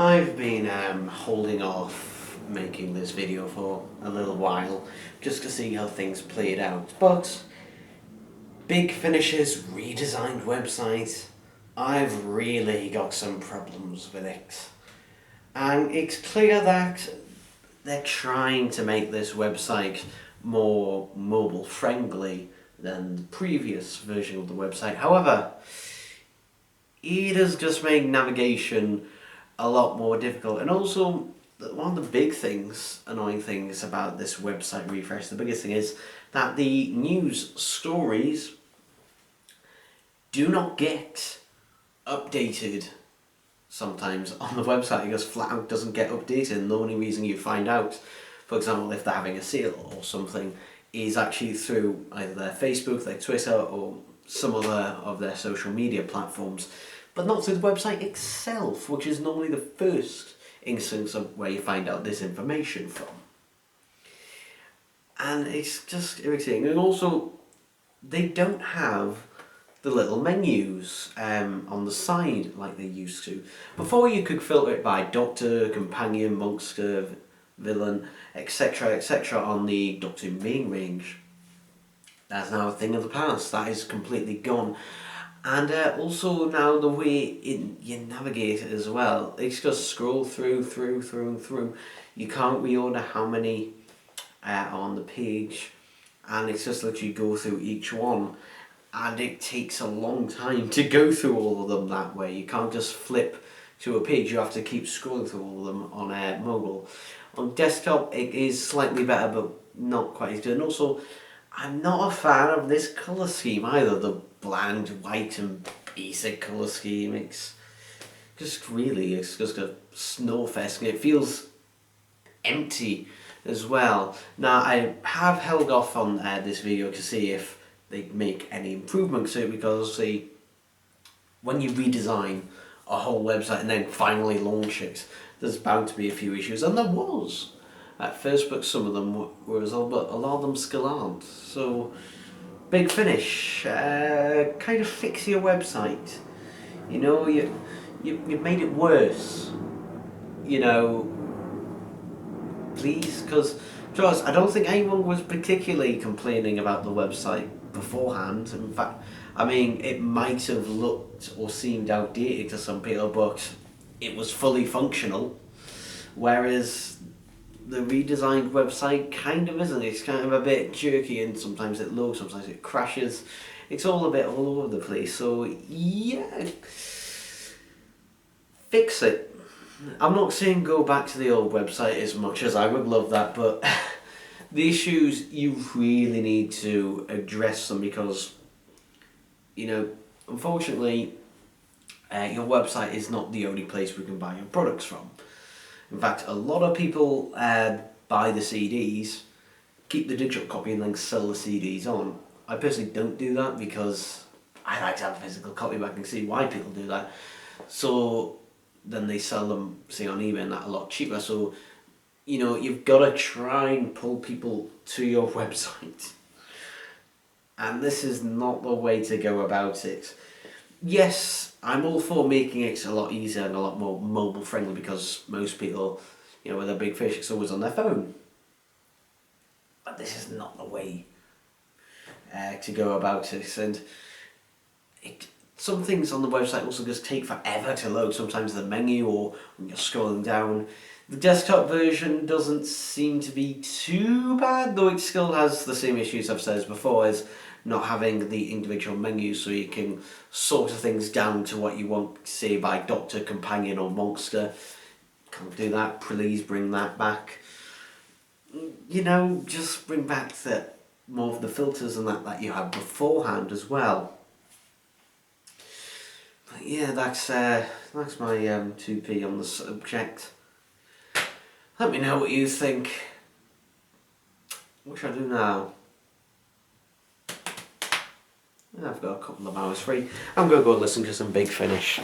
I've been holding off making this video for a little while just to see how things played out, but Big Finish's redesigned website, I've really got some problems with it. And it's clear that they're trying to make this website more mobile friendly than the previous version of the website. However, it has just made navigation a lot more difficult. And also, one of the big things, annoying things about this website refresh, the biggest thing is that the news stories do not get updated sometimes on the website. It just flat out doesn't get updated, and the only reason you find out, for example, if they're having a sale or something, is actually through either their Facebook, their Twitter, or some other of their social media platforms, but not through the website itself, which is normally the first instance of where you find out this information from. And it's just irritating. And also, they don't have the little menus on the side like they used to. Before, you could filter it by Doctor, Companion, Monster, Villain, etc. on the Doctor main range. That's now a thing of the past. That is completely gone. And also now the way you navigate it as well, it's just scroll through. You can't reorder how many on the page, and it's just literally go through each one, and it takes a long time to go through all of them that way. You can't just flip to a page, you have to keep scrolling through all of them on mobile. On desktop it is slightly better, but not quite as good. And also, I'm not a fan of this colour scheme either, the bland white and basic colour scheme. It's just a snowfest, and it feels empty as well. Now, I have held off on this video to see if they make any improvements to it, because when you redesign a whole website and then finally launch it, there's bound to be a few issues, and there was at first, but some of them were as well, but a lot of them still aren't. So, Big Finish, kind of fix your website. You know, you've made it worse. You know, please, because I don't think anyone was particularly complaining about the website beforehand. In fact, I mean, it might have looked or seemed outdated to some people, but it was fully functional. Whereas the redesigned website kind of isn't. It's kind of a bit jerky, and sometimes it loads, sometimes it crashes. It's all a bit all over the place. So yeah, fix it. I'm not saying go back to the old website as much as I would love that, but the issues, you really need to address them, because, you know, unfortunately, your website is not the only place we can buy your products from. In fact, a lot of people buy the CDs, keep the digital copy, and then sell the CDs on. I personally don't do that, because I like to have a physical copy, but I can see why people do that. So then they sell them, say, on eBay, and that a lot cheaper. So, you know, you've got to try and pull people to your website. And this is not the way to go about it. Yes, I'm all for making it a lot easier and a lot more mobile friendly, because most people, you know, with a Big Fish, it's always on their phone. But this is not the way to go about it. And some things on the website also just take forever to load. Sometimes the menu, or when you're scrolling down. The desktop version doesn't seem to be too bad, though it still has the same issues I've said before, as not having the individual menus, so you can sort of things down to what you want, say, by Doctor, Companion, or Monster. Can't do that. Please bring that back. You know, just bring back more of the filters and that you had beforehand as well. But yeah, that's my 2p on the subject. Let me know what you think. What should I do now? I've got a couple of hours free. I'm going to go listen to some Big Finish.